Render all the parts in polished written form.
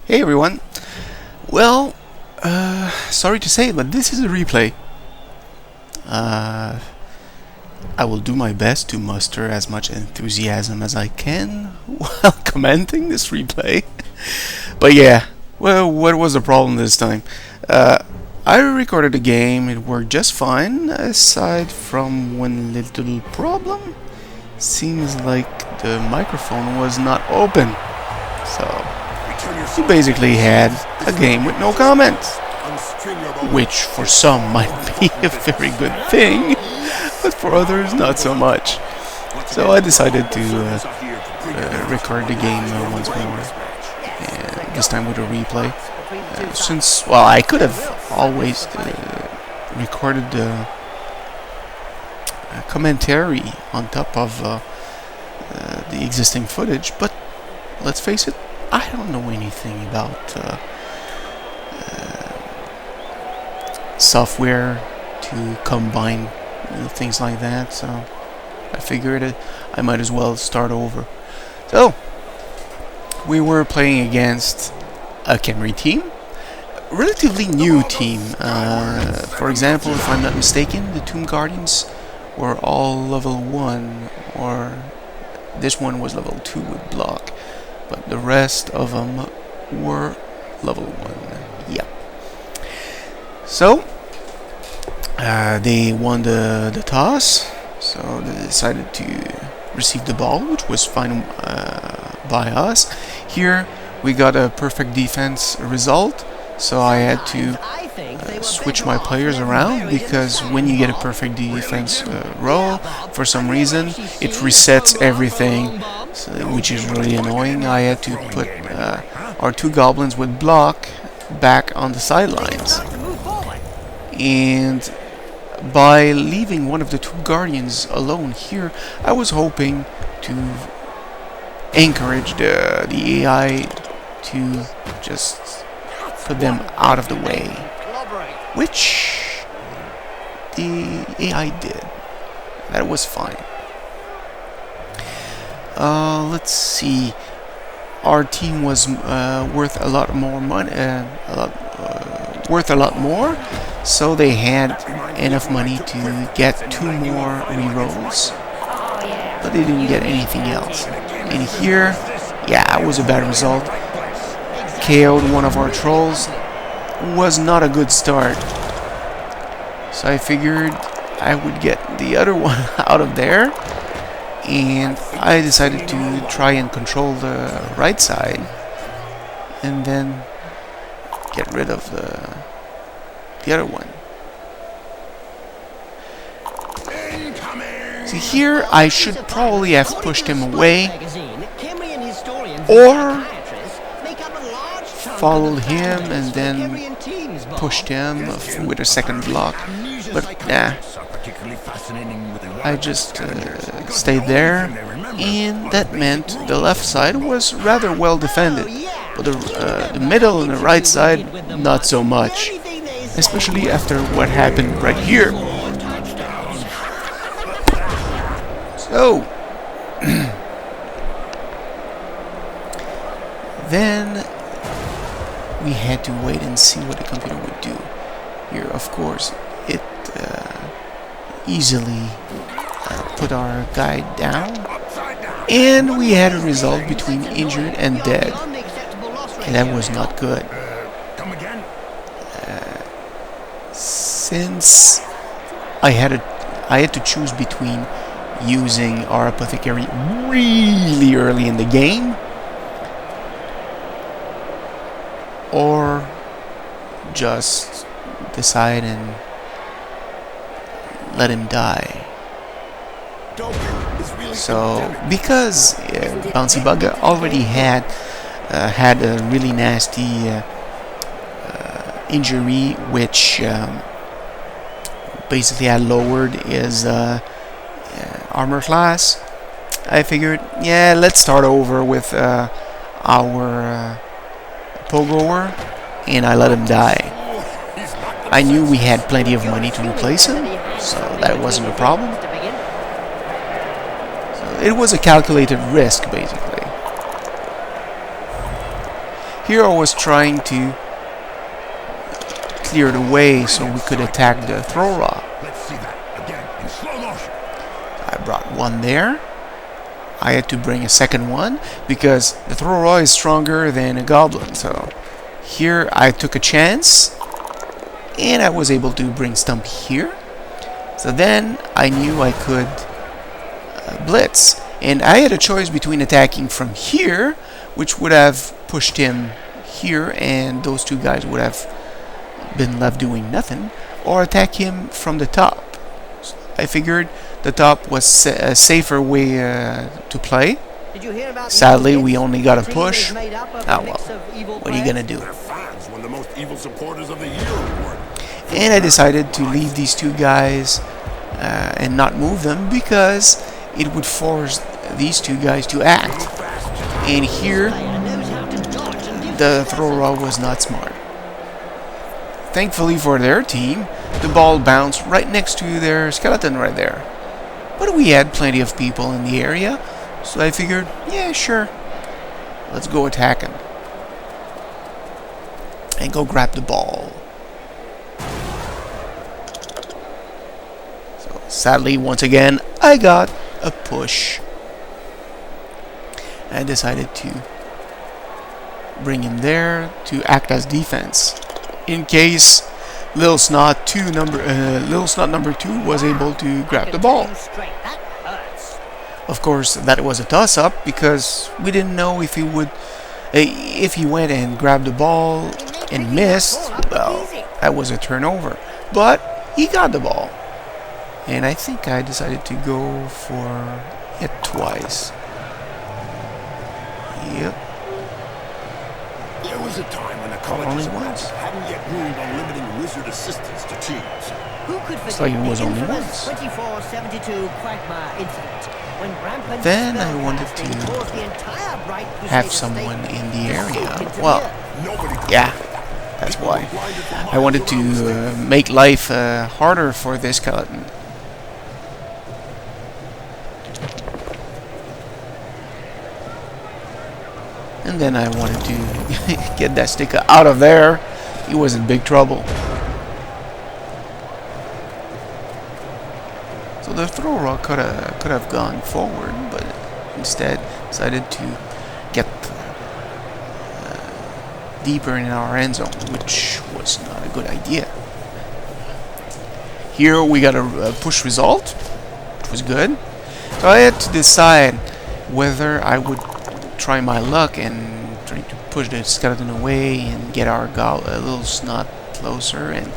Hey everyone. Well, sorry to say, but this is a replay. Uh, I will do my best to muster as much enthusiasm as I can while commenting this replay. But yeah, well, what was the problem this time? Uh, I recorded the game, it worked just fine, aside from one little problem. Seems like the microphone was not open. So, you basically had a game with no comments, which for some might be a very good thing, but for others not so much. So I decided to record the game once more, and this time with a replay. Since, well, I could have always recorded the commentary on top of the existing footage, but let's face it, I don't know anything about software to combine things like that, so I figured I might as well start over. So, we were playing against a khemri team, a relatively new team. For example, if I'm not mistaken, the Tomb Guardians were all level 1, or this one was level 2 with block, but the rest of them were level 1. Yep. So, they won the toss, so they decided to receive the ball, which was fine by us. Here, we got a perfect defense result, so I had to switch my players around, because when you get a perfect defense roll, for some reason, it resets everything, so, which is really annoying. I had to put our two goblins with block back on the sidelines, and by leaving one of the two guardians alone here, I was hoping to encourage the AI to just put them out of the way, which the AI did. That was fine. Let's see. Our team was worth a lot more money, worth a lot more, so they had enough money to get 2 more rerolls, but they didn't get anything else. And here, yeah, it was a bad result. KO'd one of our trolls. Was not a good start, so I figured I would get the other one out of there, and I decided to try and control the right side and then get rid of the other one. So here I should probably have pushed him away or followed him and then pushed him with a second block, but nah, I just stayed there, and that meant the left side was rather well defended, but the middle and the right side not so much, especially after what happened right here. So then we had to wait and see what the computer would do. Here, of course, it easily put our guy down, and we had a result between injured and dead, and that was not good. Since I had to choose between using our apothecary really early in the game or just decide and let him die. So, because Bouncy Bug already had a really nasty injury, which basically had lowered his armor class, I figured, yeah, let's start over with our Pogoer, and I let him die. I knew we had plenty of money to replace him, so that wasn't a problem. So it was a calculated risk, basically. Here I was trying to clear the way so we could attack the throw raw. Let's see that again in slow motion. I brought one there. I had to bring a second one because the throw raw is stronger than a goblin. So here I took a chance and I was able to bring Stump here. So then I knew I could blitz, and I had a choice between attacking from here, which would have pushed him here and those two guys would have been left doing nothing, or attack him from the top. So I figured the top was a safer way to play. Sadly, we only got a push. Oh well, what are you gonna do? And I decided to leave these two guys and not move them because it would force these two guys to act. And here, the throw raw was not smart. Thankfully for their team, the ball bounced right next to their skeleton right there. But we had plenty of people in the area, so I figured, yeah, sure, let's go attack him. And go grab the ball. So sadly, once again, I got a push. I decided to bring him there to act as defense in case Little Snot number 2 was able to grab the ball. Of course, that was a toss-up because we didn't know if he would, if he went and grabbed the ball and missed. Well, that was a turnover. But he got the ball, and I think I decided to go for it twice. Yep. There was a time when the colleges hadn't yet ruled on limiting wizard assistance to teams. It's like it was only once. Then I wanted to have someone in the area. Well, yeah, that's why. I wanted to make life harder for this skeleton. And then I wanted to get that sticker out of there. He was in big trouble. So the throw rock could have gone forward, but instead decided to get deeper in our end zone, which was not a good idea. Here we got a push result, which was good. So I had to decide whether I would try my luck and try to push the skeleton away and get our Little Snot closer and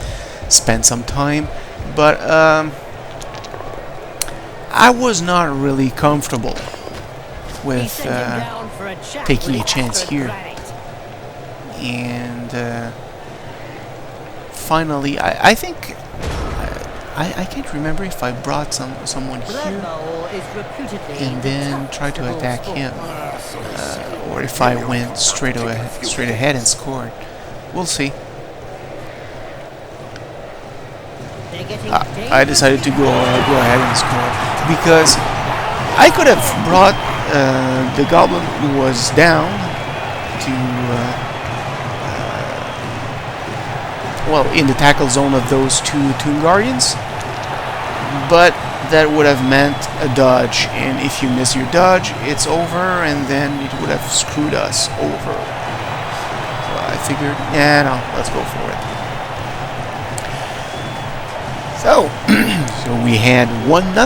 spend some time, but I was not really comfortable with taking a chance here. And finally, I think I can't remember if I brought someone here and then tried to attack him, or if I went straight ahead and scored. We'll see. I decided to go ahead and score because I could have brought the Goblin who was down to well, in the tackle zone of those two Tomb Guardians, but that would have meant a dodge, and if you miss your dodge, it's over, and then it would have screwed us over. So I figured, yeah, no, let's go for it. So, so we had 1-0.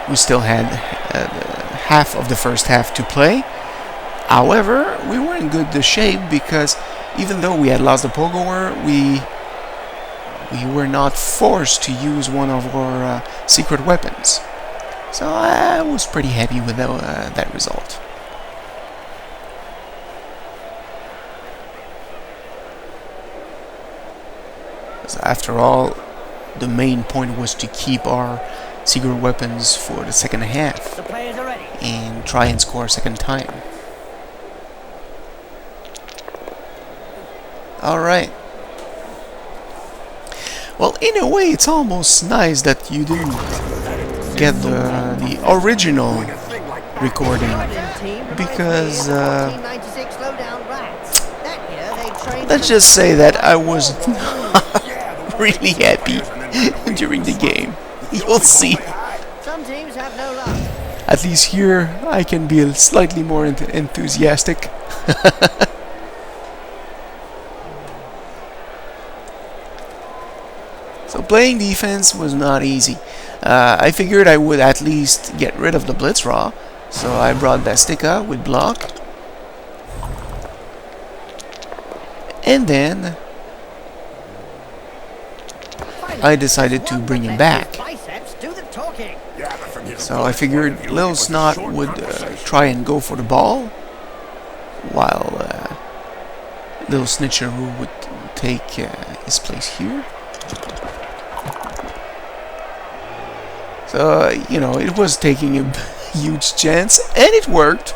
We still had half of the first half to play. However, we were in good shape because even though we had lost the pogo war, we were not forced to use one of our secret weapons. So I was pretty happy with that result. So after all, the main point was to keep our secret weapons for the second half and try and score a second time. Alright. Well, in a way, it's almost nice that you didn't get the original recording because let's just say that I was not really happy during the game. You'll see. Some teams have no luck. At least here I can be slightly more enthusiastic. So playing defense was not easy. I figured I would at least get rid of the blitz raw, so I brought Bastica with block, and then I decided to bring him back. So I figured Little Snot would try and go for the ball, while Little Snitcheroo would take his place here. So, you know, it was taking a huge chance, and it worked.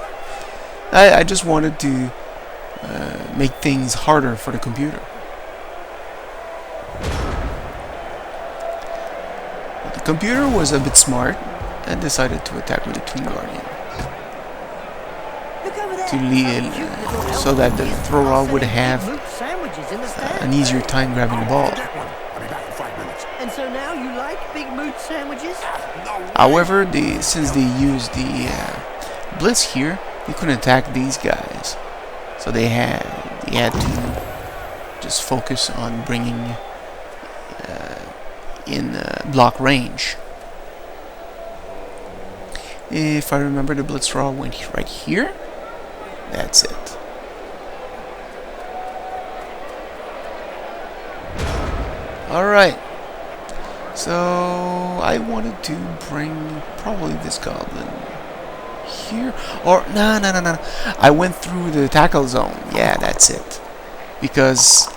I just wanted to make things harder for the computer. But the computer was a bit smart and decided to attack with a Toon Guardian. To lead, so that the thrower would have an easier time grabbing the ball. And so now you like big mood sandwiches? However, since they used the blitz here, they couldn't attack these guys, so they had to just focus on bringing in block range. If I remember, the blitz raw went right here. That's it. All right. So I wanted to bring probably this goblin here, or no. I went through the tackle zone. Yeah, that's it, because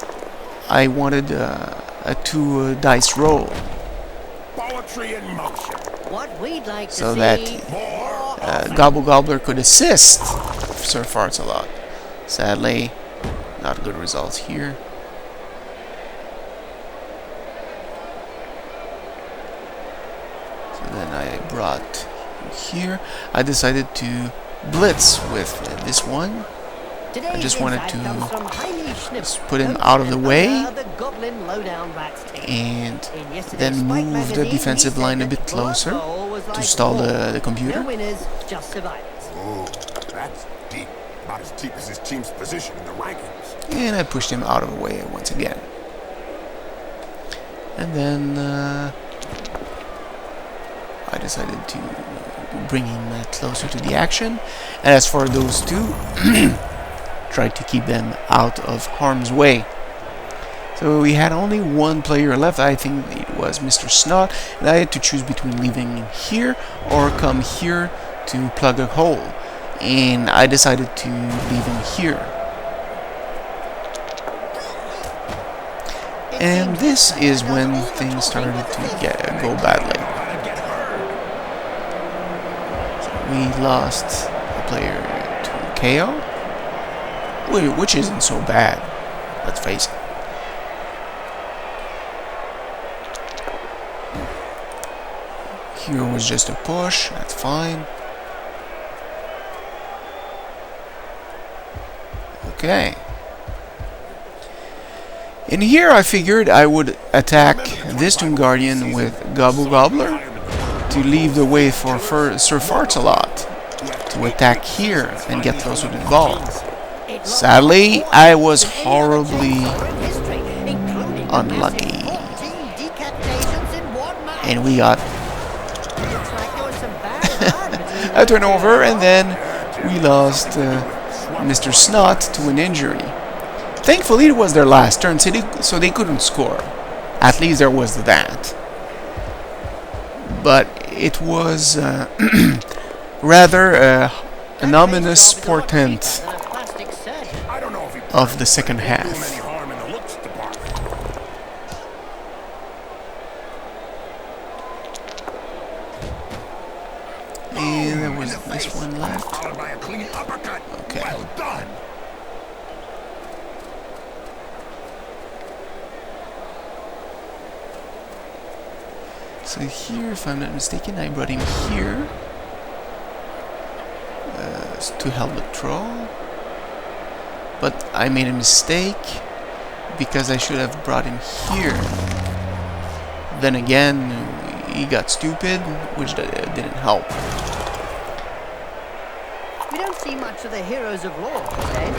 I wanted a 2 dice roll, Poetry in motion. What we'd like to so see that Gobble Gobbler could assist Sir Farts-a-Lot. Sadly, not good results here. Then I brought here. I decided to blitz with this one. I just wanted to just put him out of the way and then move the defensive line a bit closer to stall the computer. Oh, that's deep. About as deep as his team's position in the rankings. And I pushed him out of the way once again. And then I decided to bring him closer to the action. And as for those two, tried to keep them out of harm's way. So we had only one player left. I think it was Mr. Snot, and I had to choose between leaving him here or come here to plug a hole. And I decided to leave him here. And this is when things started to go badly. We lost a player to KO, which isn't so bad, let's face it. Here was just a push, that's fine. Okay. In here I figured I would attack this Toon Guardian with Gobble Gobbler to leave the way for Sir Farts-a-Lot to attack here and get closer to the ball. Sadly, I was horribly unlucky, and we got a turnover, and then we lost Mr. Snot to an injury. Thankfully, it was their last turn, so they couldn't score. At least there was that. But it was rather an ominous portent of the second half. And there was this one left. Okay. Well done. So here, if I'm not mistaken, I brought him here. was to helmet troll, but I made a mistake because I should have brought him here. Then again, he got stupid, which didn't help. We don't see much of the heroes of law, eh?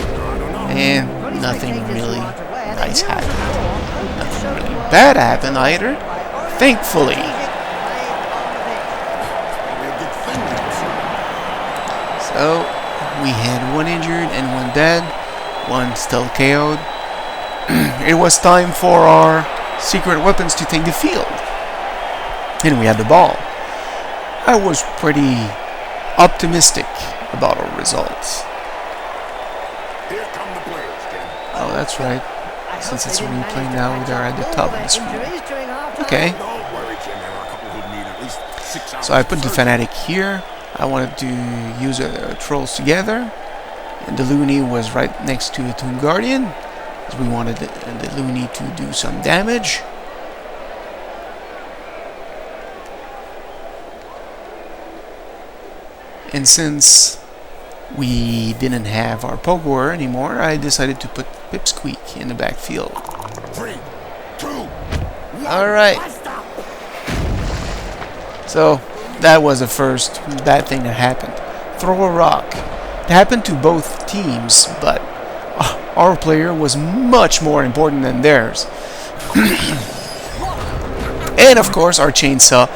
And nothing really nice happened. Nothing really bad happened either, thankfully. So, we had one injured and one dead, one still KO'd. It was time for our secret weapons to take the field. And we had the ball. I was pretty optimistic about our results. Here come the players, Ken. Oh, that's right. Since it's a replay now, they're at the top of the screen. Okay. Don't worry, Ken. There are a couple who need at least 6 hours. So I put the Fanatic here. I wanted to use trolls together. And the Looney was right next to a Toon Guardian. Because we wanted the Looney to do some damage. And since we didn't have our Pogoer anymore, I decided to put Pipsqueak in the backfield. 3, 2, 1. Alright. So, that was the first bad thing that happened. Throw a rock. It happened to both teams, but our player was much more important than theirs. And of course, our chainsaw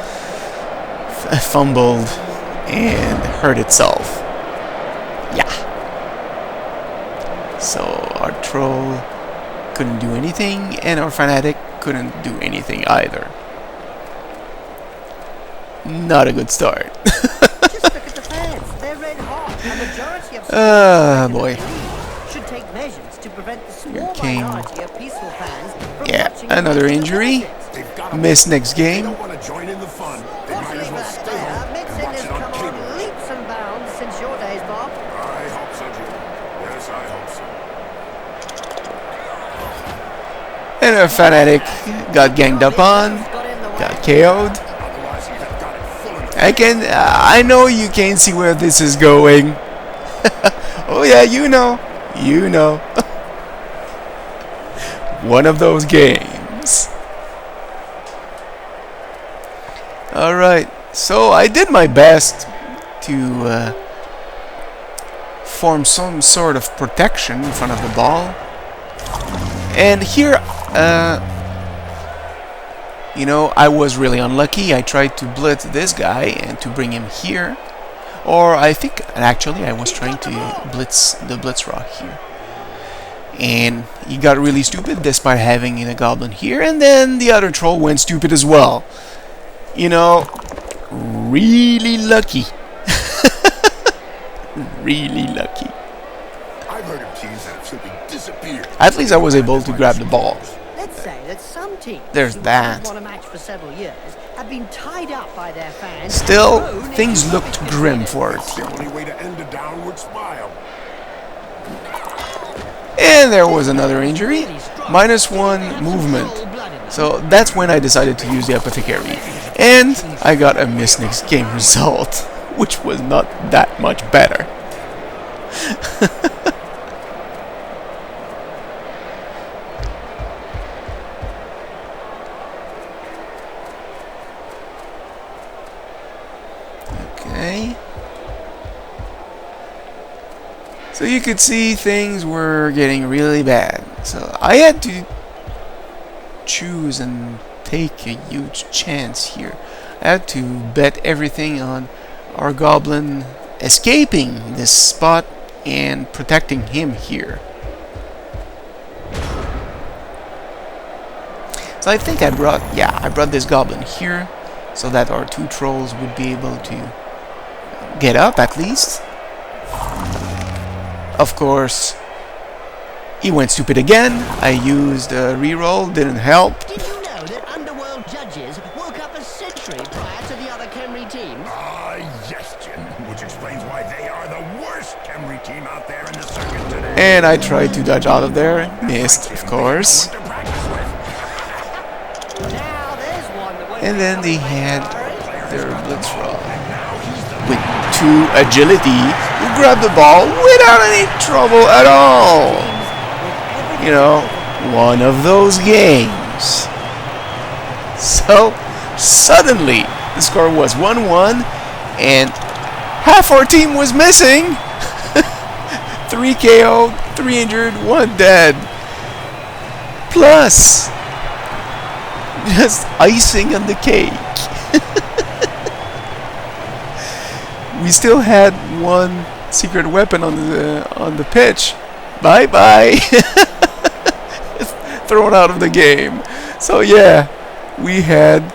fumbled and hurt itself. Yeah. So our troll couldn't do anything, and our fanatic couldn't do anything either. Not a good start. Just look at the fans. They're red hot. A majority of boy. should take measures to prevent the Here small came- minority of peaceful fans from Yeah, watching another the injury. They've got Missed next They game. don't want to join in the fun. They might as well stay home and Mixing watch has it on come cable. on leaps and bounds since your days, Bob. I hope so, Jim. Yes, I hope so. And our fanatic got ganged up on, Got in the way. got KO'd. Otherwise, he'd have got it full and I know you can't see where this is going. Oh yeah, you know. One of those games. Alright, so I did my best to form some sort of protection in front of the ball. And here, you know, I was really unlucky. I tried to blitz this guy and to bring him here. Or I think, actually, I was trying to blitz the Blitz Rock here. And he got really stupid despite having the Goblin here. And then the other troll went stupid as well. You know, really lucky. Really lucky. I've heard of teams that have simply disappeared. At least I was able to grab the ball. Let's say that some teams There's who that. haven't won a match for several years have been tied up by their fans. Still, and thrown things into looked grim for our team. The only way to end a downward smile. And there was another injury. -1 movement. So that's when I decided to use the Apothecary. And I got a miss next game result, which was not that much better. Okay. So you could see things were getting really bad. So I had to choose and take a huge chance here. I had to bet everything on our Goblin escaping this spot and protecting him here. So I think I brought this Goblin here so that our two trolls would be able to get up at least. Of course, he went stupid again. I used a reroll, didn't help. Did you know that underworld judges woke up a century prior to the other Khemri teams? Ah, yes, Jim. Which explains why they are the worst Khemri team out there in the circuit today. And I tried to dodge out of there. Missed, of course. What to practice with. Now there's one that won't And then they come had back, Barry. their Blitz Rock with 2 agility. grab the ball without any trouble at all. You know, one of those games. So, suddenly, the score was 1-1, and half our team was missing. 3 KO, 3 injured, 1 dead. Plus, just icing on the cake. We still had one secret weapon on the pitch. Bye bye. Thrown out of the game. So yeah, we had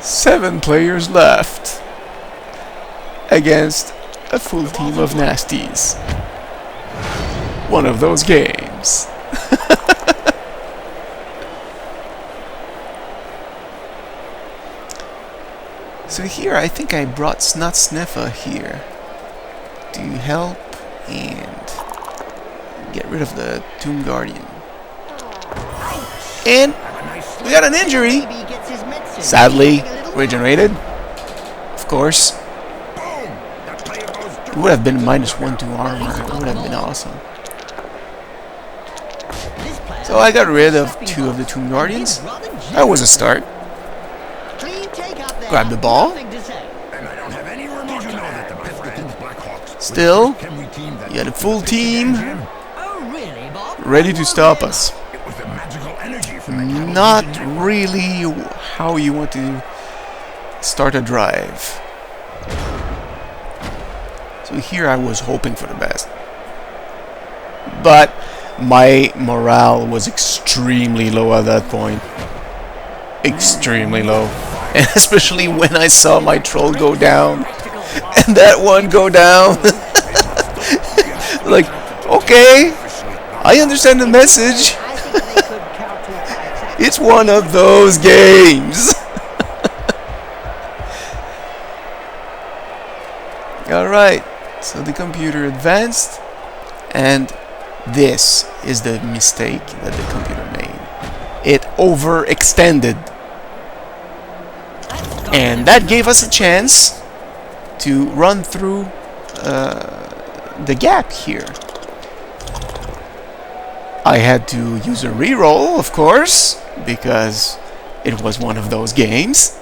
7 players left against a full team of nasties. One of those games. So here, I think I brought Snot Sniffer here to help and get rid of the Tomb Guardian. And we got an injury. Sadly, regenerated. Of course. It would have been -1 to armor. It would have been awesome. So I got rid of 2 of the Tomb Guardians. That was a start. Grab the ball. Still, you had a full team ready to stop us. Not really how you want to start a drive. So here I was hoping for the best. But my morale was extremely low at that point. Extremely low. And especially when I saw my troll go down. And that one go down. Like, okay, I understand the message. It's one of those games. Alright, so the computer advanced. And this is the mistake that the computer made. It overextended. And that gave us a chance to run through the gap here. I had to use a reroll, of course, because it was one of those games.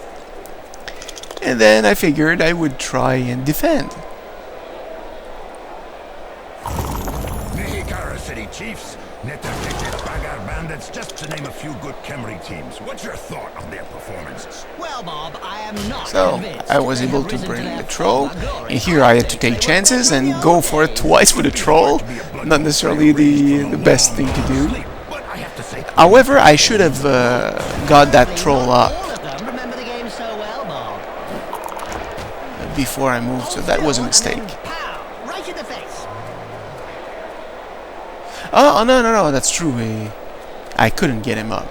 And then I figured I would try and defend. City Chiefs, Bandits, just to name a few good khemri teams. What's your thought on their performances? Well, Bob, I am not So I was able to bring the troll, and here I had to take chances and go for it twice with a troll. Not necessarily the best thing to do. However, I should have got that troll up before I moved, so that was a mistake. Oh, no, that's true. I couldn't get him up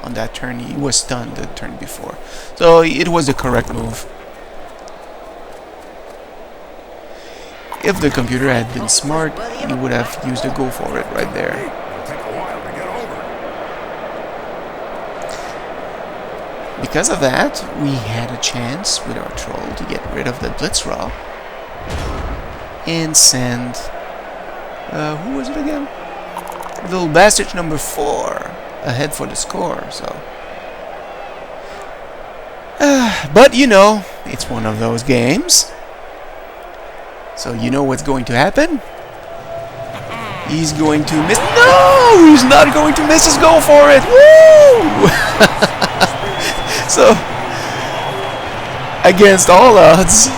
on that turn. He was stunned the turn before. So it was the correct move. If the computer had been smart, he would have used a go for it right there. Because of that, we had a chance with our troll to get rid of the Blitzrock and send... who was it again? Little bastard number 4 ahead for the score, so... but you know, it's one of those games. So you know what's going to happen? He's going to miss... No! He's not going to miss his goal for it! Woo! So, against all odds,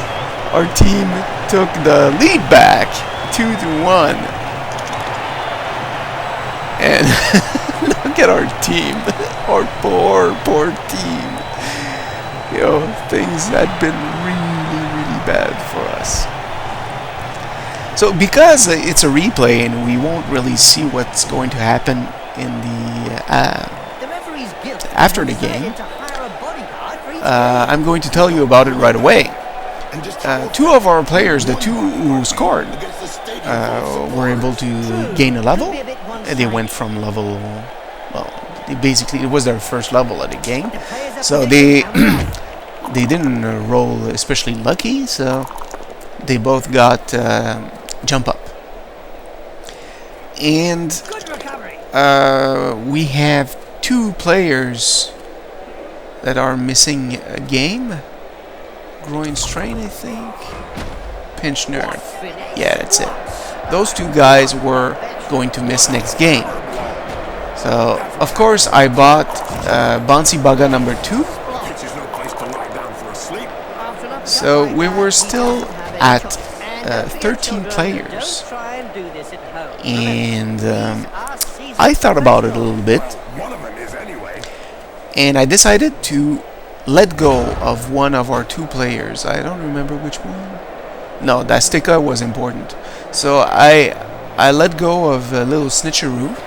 our team took the lead back 2-1. And look at our team, our poor team. You know, things had been really bad for us. So because it's a replay and we won't really see what's going to happen in the after the game, I'm going to tell you about it right away. 2 of our players, the 2 who scored, were able to gain a level. They went from level, well, basically it was their first level at the game, so they they didn't roll especially lucky. So they both got jump up. And Good recovery. we have 2 players that are missing a game. Groin strain, I think. Pinch nerve. Yeah, that's it. Those 2 guys were going to miss next game. So, of course, I bought Bouncy Bugga number 2. This is no place to lie down for a sleep. So we were still at 13 players. And I thought about it a little bit. One of them is anyway. And I decided to let go of one of our 2 players. I don't remember which one. No, that sticker was important. So I let go of a little snitcheroo.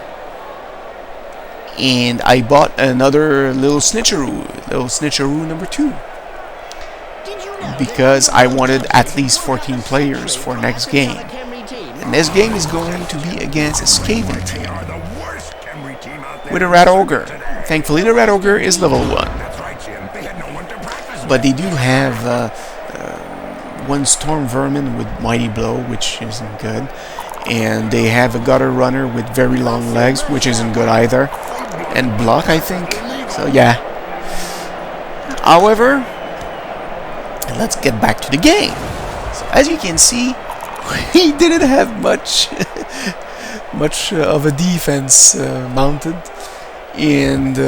And I bought another little snitcheroo number 2. Because I wanted at least 14 players for next game. And this game is going to be against a Skaven team. They are the worst khemri team out there. With a Rat Ogre. Thankfully the Rat Ogre is level 1. That's right, Jim. They had no one to practice with. But they do have one Storm Vermin with Mighty Blow, which isn't good. And they have a Gutter Runner with very long legs, which isn't good either. And Block, I think. So yeah. However, let's get back to the game. So as you can see, we didn't have much of a defense mounted. And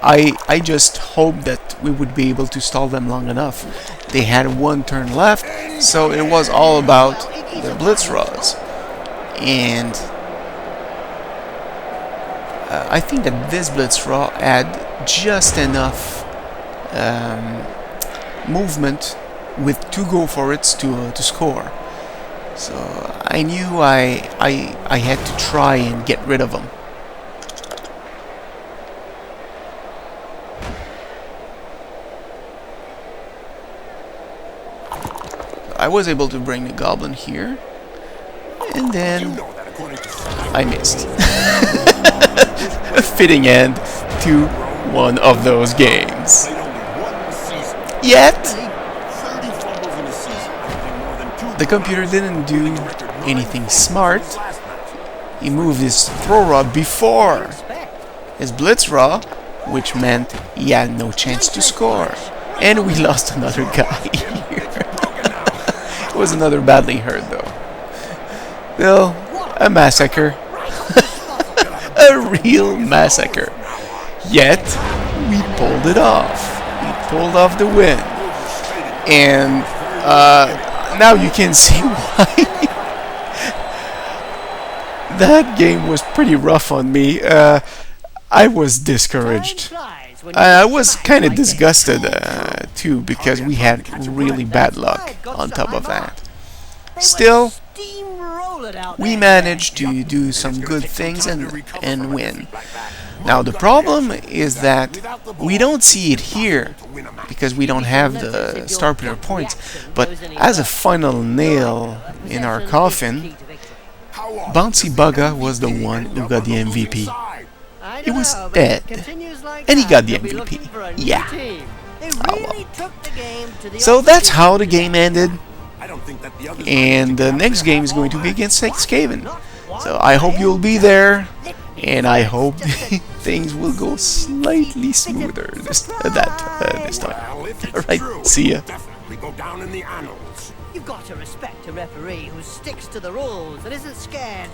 I just hoped that we would be able to stall them long enough. They had 1 turn left, so it was all about the Blitz Rods. And I think that this Blitz Rod had just enough movement with 2 go for it to score. So I knew I had to try and get rid of them. I was able to bring the Goblin here, and then I missed. A fitting end to one of those games. Yet, the computer didn't do anything smart. He moved his throw rod before his blitz rod, which meant he had no chance to score. And we lost another guy here. It was another badly hurt though. Still, a massacre. A real massacre. Yet, we pulled it off. We pulled off the win. And now you can see why that game was pretty rough on me. I was discouraged. I was kind of disgusted too, because we had really bad luck on top of that. Still, we managed to do some good things and win. Now the problem is that we don't see it here because we don't have the star player points, but as a final nail in our coffin, Bouncy Bugga was the one who got the MVP. He was dead, and he got the MVP. Yeah. Oh, well. So that's how the game ended, and the next game is going to be against Skaven. So I hope you'll be there, and I hope things will go slightly smoother this time. Alright, see ya. You've got to respect a referee who sticks to the rules and isn't scared